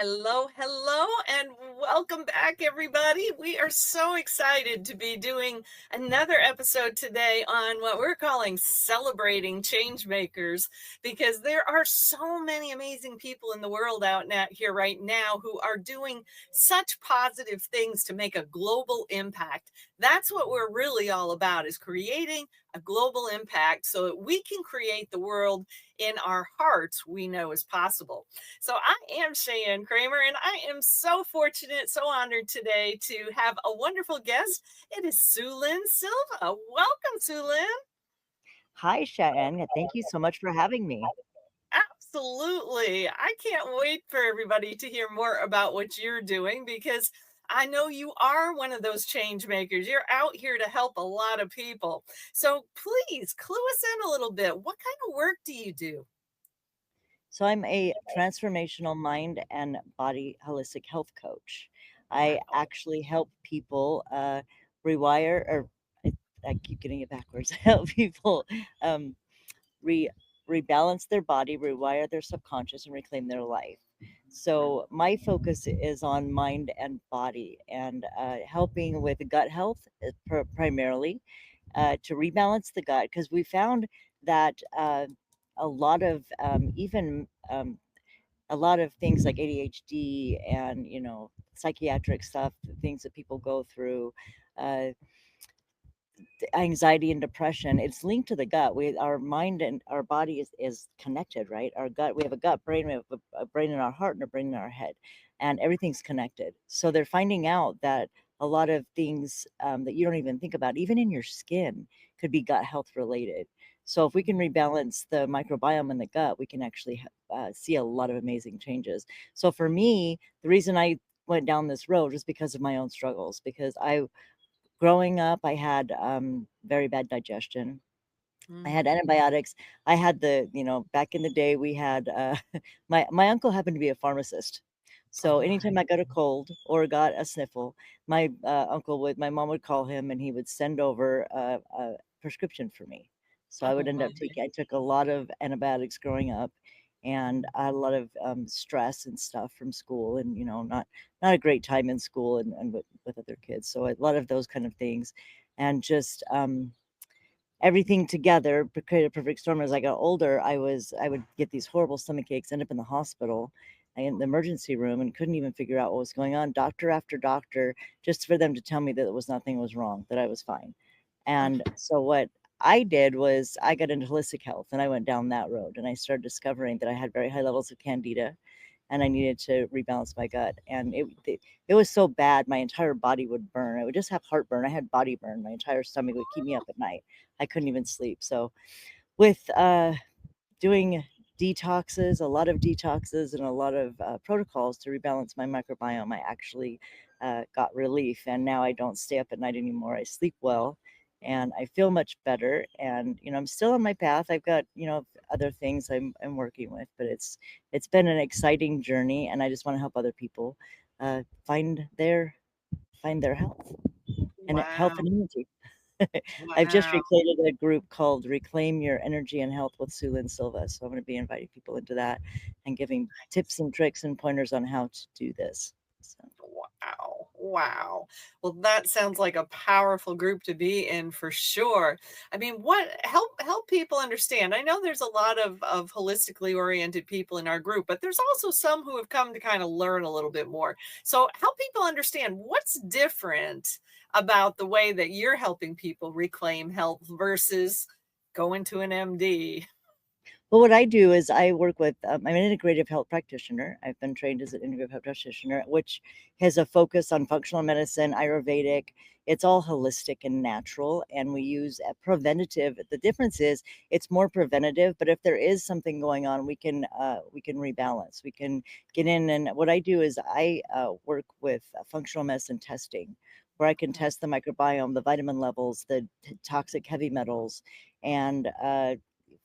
Hello, hello, and welcome back, everybody. We are so excited to be doing another episode today on what we're calling Celebrating Changemakers, because there are so many amazing people in the world here right now who are doing such positive things to make a global impact. That's what we're really all about, is creating a global impact so that we can create the world in our hearts we know is possible. So I am Cheyenne Kramer, and I am so fortunate, so honored today to have a wonderful guest. It is Suelynn Silva. Welcome, Suelynn. Hi, Sharon. Thank you so much for having me. Absolutely. I can't wait for everybody to hear more about what you're doing, because I know you are one of those change makers. You're out here to help a lot of people. So please clue us in a little bit. What kind of work do you do? So, I'm a transformational mind and body holistic health coach. I Wow. actually help people rewire, or I, I keep getting it backwards, help people um, re rebalance their body, rewire their subconscious, and reclaim their life. So my focus is on mind and body, and helping with gut health primarily, to rebalance the gut, because we found that a lot of even a lot of things like ADHD and psychiatric stuff, the things that people go through, uh, anxiety and depression, it's linked to the gut. Our mind and our body is connected, right? Our gut, we have a gut brain, we have a brain in our heart and a brain in our head, and everything's connected. So they're finding out that a lot of things that you don't even think about, even in your skin, could be gut health related. So if we can rebalance the microbiome in the gut, we can actually see a lot of amazing changes. So for me, the reason I went down this road was because of my own struggles, because I growing up, I had very bad digestion. I had Mm. antibiotics. I had back in the day, we had my uncle happened to be a pharmacist. So Oh, anytime I got a cold or got a sniffle, my mom would call him and he would send over a prescription for me. So I oh, would end up lovely. taking, I took a lot of antibiotics growing up, and I had a lot of stress and stuff from school, and not a great time in school, and with other kids. So a lot of those kind of things, and just everything together created a perfect storm. As I got older, I would get these horrible stomach aches, end up in the hospital, in the emergency room, and couldn't even figure out what was going on. Doctor after doctor, just for them to tell me that it was nothing was wrong, that I was fine. Oh, And so what I did was I got into holistic health, and I went down that road, and I started discovering that I had very high levels of candida, and I needed to rebalance my gut. And it was so bad, my entire body would burn. I would just have heartburn. I had body burn. My entire stomach would keep me up at night. I couldn't even sleep. So with doing detoxes, a lot of detoxes, and a lot of protocols to rebalance my microbiome, I actually got relief. And now I don't stay up at night anymore. I sleep well, and I feel much better. And I'm still on my path. I've got other things I'm working with, but it's been an exciting journey, and I just want to help other people uh, find their find their health and health wow. and immunity. I've just Wow. recreated a group called Reclaim Your Energy and Health with Suelynn Silva. So I'm going to be inviting people into that and giving tips and tricks and pointers on how to do this. So Wow. Wow. Well, that sounds like a powerful group to be in for sure. I mean, what help people understand. I know there's a lot of holistically oriented people in our group, but there's also some who have come to kind of learn a little bit more. So help people understand what's different about the way that you're helping people reclaim health versus going to an MD. Well, what I do is I work with, I'm an integrative health practitioner. I've been trained as an integrative health practitioner, which has a focus on functional medicine, Ayurvedic. It's all holistic and natural, and we use a preventative. The difference is it's more preventative, but if there is something going on, we can rebalance. We can get in, and what I do is I work with functional medicine testing, where I can test the microbiome, the vitamin levels, the toxic heavy metals, and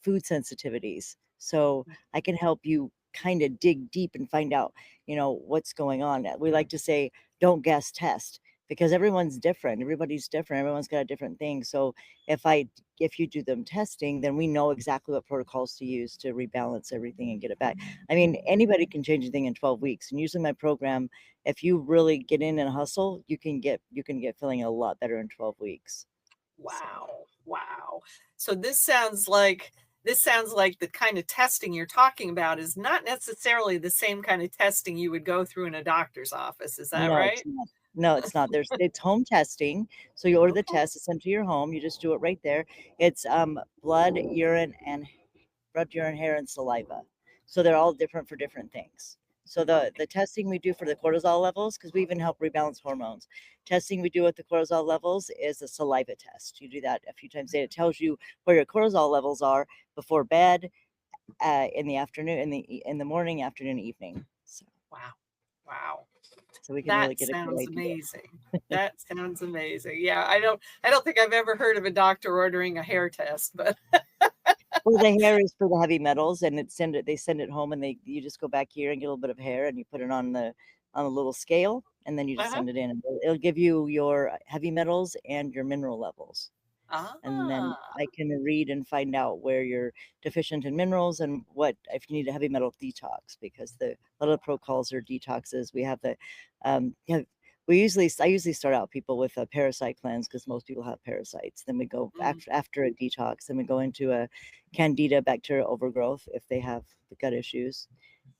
food sensitivities. So I can help you kind of dig deep and find out, what's going on. We like to say, don't guess, test. because everyone's different. Everybody's different. Everyone's got a different thing. So if I if you do them testing, then we know exactly what protocols to use to rebalance everything and get it back. I mean, anybody can change anything in 12 weeks. And usually my program, if you really get in and hustle, you can get feeling a lot better in 12 weeks. So Wow. Wow. So this sounds like the kind of testing you're talking about is not necessarily the same kind of testing you would go through in a doctor's office. Is that no, it's right? not. No, it's not. It's home testing. So you order the Okay. test, it's sent to your home. You just do it right there. It's blood, urine, and blood, urine, hair, and saliva. So they're all different for different things. So the Okay. testing we do for the cortisol levels, because we even help rebalance hormones. Testing we do with the cortisol levels is a saliva test. You do that a few times a day. It tells you where your cortisol levels are before bed, in the afternoon, in the morning, afternoon, evening. Wow. Wow. So we can really That get a good sounds idea. amazing. That sounds amazing. Yeah, I don't think I've ever heard of a doctor ordering a hair test, but Well, the hair is for the heavy metals, and they send it home, and you just go back here and get a little bit of hair, and you put it on a little scale, and then you just uh-huh. send it in, and it'll give you your heavy metals and your mineral levels. And then Ah. I can read and find out where you're deficient in minerals and what if you need a heavy metal detox, because a lot of the protocols are detoxes. We have the yeah, I usually start out people with a parasite cleanse because most people have parasites. Then we go Mm. after a detox, then we go into a candida bacterial overgrowth if they have the gut issues,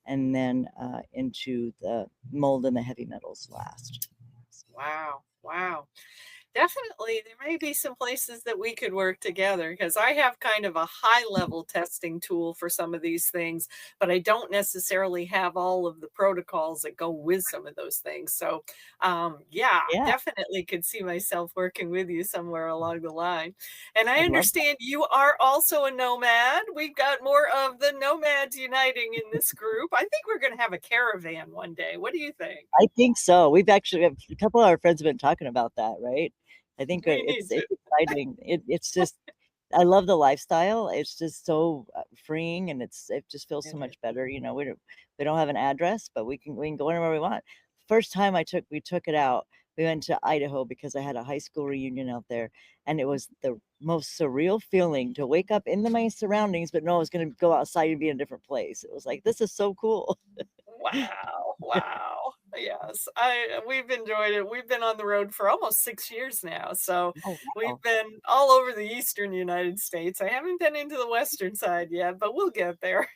and then into the mold and the heavy metals last. Wow. Wow. Definitely, there may be some places that we could work together because I have kind of a high level testing tool for some of these things, but I don't necessarily have all of the protocols that go with some of those things. So, yeah, Yeah, definitely could see myself working with you somewhere along the line. And I I'd love that. understand you are also a nomad. We've got more of the nomads uniting in this group. I think we're going to have a caravan one day. What do you think? I think so. We've actually a couple of our friends have been talking about that, right? I think We need it's to. exciting. It's just I love the lifestyle. It's just so freeing, and it just feels so It is. much better. We don't have an address, but we can go anywhere we want. First time we took it out. We went to Idaho because I had a high school reunion out there, and it was the most surreal feeling to wake up in my surroundings, but know I was going to go outside and be in a different place. It was like, this is so cool. Wow, wow. Yes, we've enjoyed it. We've been on the road for almost 6 years now, so Oh we've wow. been all over the Eastern United States. I haven't been into the Western side yet, but we'll get there.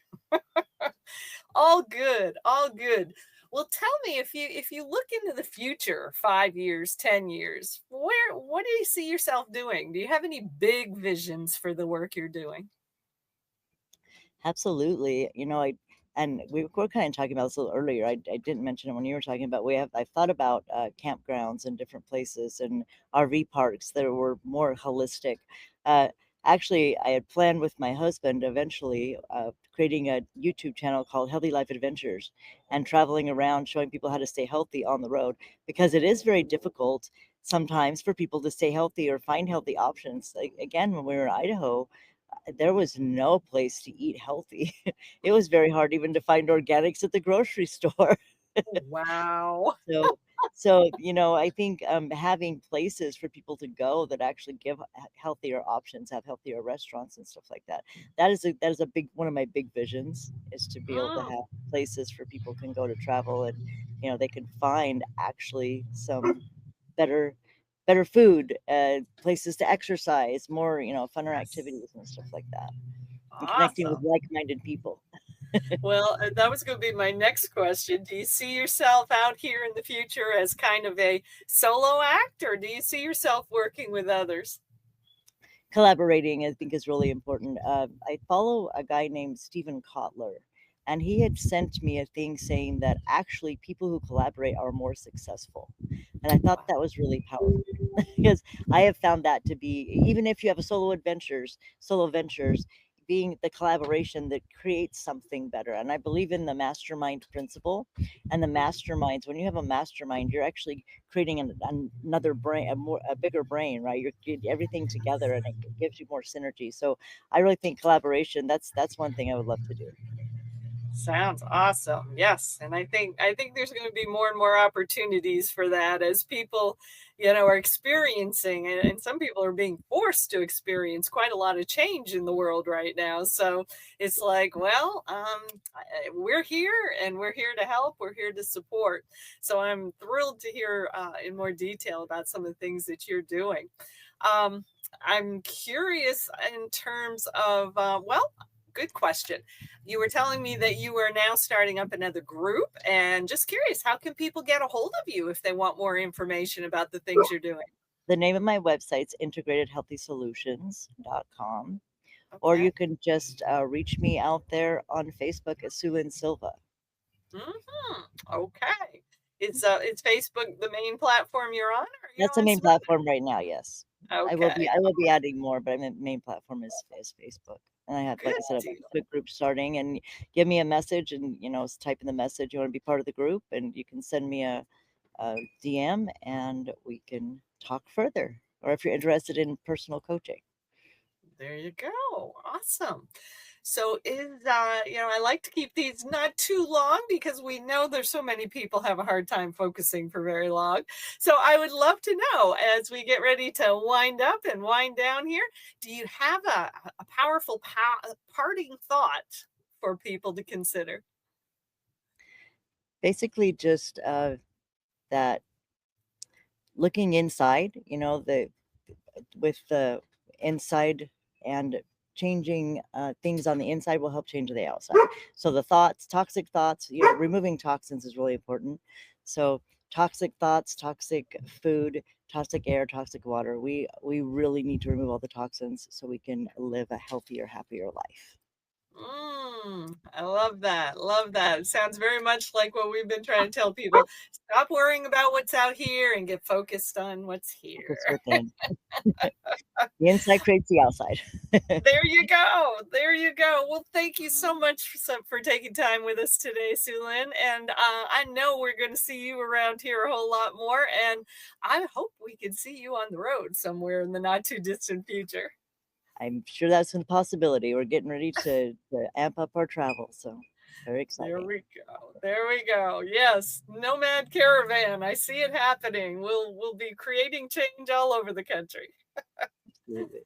All good, all good. Well, tell me if you look into the future, 5 years, 10 years, what do you see yourself doing? Do you have any big visions for the work you're doing? Absolutely. And we were kind of talking about this a little earlier. I didn't mention it when you were talking about I've thought about campgrounds in different places and RV parks that were more holistic. Uh, Actually, I had planned with my husband eventually creating a YouTube channel called Healthy Life Adventures and traveling around showing people how to stay healthy on the road, because it is very difficult sometimes for people to stay healthy or find healthy options. Like, again, when we were in Idaho, there was no place to eat healthy. It was very hard even to find organics at the grocery store. Wow. So I think having places for people to go that actually give healthier options, have healthier restaurants and stuff like that. That is a big one of my big visions, is to be able to Mm, have places for people can go to travel, and they can find actually some better better food, places to exercise, more, funner yes. activities and stuff like that, and connecting with Awesome. like-minded people. Well, that was going to be my next question. Do you see yourself out here in the future as kind of a solo act, or do you see yourself working with others? Collaborating, I think, is really important. I follow a guy named Stephen Kotler, and he had sent me a thing saying that actually people who collaborate are more successful. And I thought Wow. that was really powerful because I have found that to be, even if you have a solo ventures, being the collaboration that creates something better. And I believe in the mastermind principle. And the masterminds, when you have a mastermind, you're actually creating another brain, a bigger brain, right? You're getting everything together, and it gives you more synergy. So I really think collaboration. That's one thing I would love to do. Sounds awesome. Yes, and I think there's going to be more and more opportunities for that as people, are experiencing, and some people are being forced to experience quite a lot of change in the world right now. So it's like, well, we're here and we're here to help. We're here to support. So I'm thrilled to hear in more detail about some of the things that you're doing. Um, I'm curious in terms of, well, good question. You were telling me that you are now starting up another group, and just curious, how can people get a hold of you if they want more information about the things you're doing? The name of my website's integratedhealthysolutions.com, or Okay. you can just reach me out there on Facebook as Suelynn Silva. Okay. Is Facebook the main platform you're on, or are you That's the on main some other? platform right now. Yes, Okay. I will be adding more, but my main platform is Facebook. And I have, like Good I said, a deal. Facebook group starting. And give me a message, and type in the message you want to be part of the group, and you can send me a DM, and we can talk further. Or if you're interested in personal coaching. There you go. Awesome. So I like to keep these not too long because we know there's so many people have a hard time focusing for very long. So I would love to know as we get ready to wind up and wind down here, do you have a powerful parting thought for people to consider? Basically, just that looking inside, the with the inside, and changing things on the inside will help change the outside. So the thoughts, toxic thoughts, removing toxins is really important. So toxic thoughts, toxic food, toxic air, toxic water. We really need to remove all the toxins so we can live a healthier, happier life. I love that. Love that. It sounds very much like what we've been trying to tell people. Stop worrying about what's out here and get focused on what's Focus here. within. The inside creates the outside. There you go. There you go. Well, thank you so much for taking time with us today, Suelynn. And I know we're going to see you around here a whole lot more. And I hope we can see you on the road somewhere in the not too distant future. I'm sure that's a possibility. We're getting ready to amp up our travel, so very There exciting. we go. There we go. Yes, Nomad Caravan. I see it happening. We'll be creating change all over the country. Absolutely.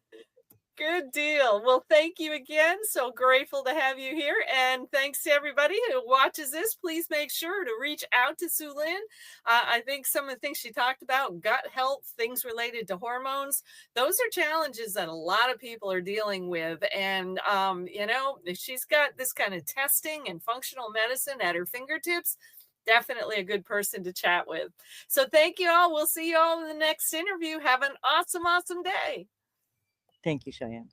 Good deal. Well, thank you again. So grateful to have you here. And thanks to everybody who watches this. Please make sure to reach out to Suelynn. I think some of the things she talked about, gut health, things related to hormones, those are challenges that a lot of people are dealing with. And, if she's got this kind of testing and functional medicine at her fingertips, definitely a good person to chat with. So thank you all. We'll see you all in the next interview. Have an awesome, awesome day. Thank you, Cheyenne.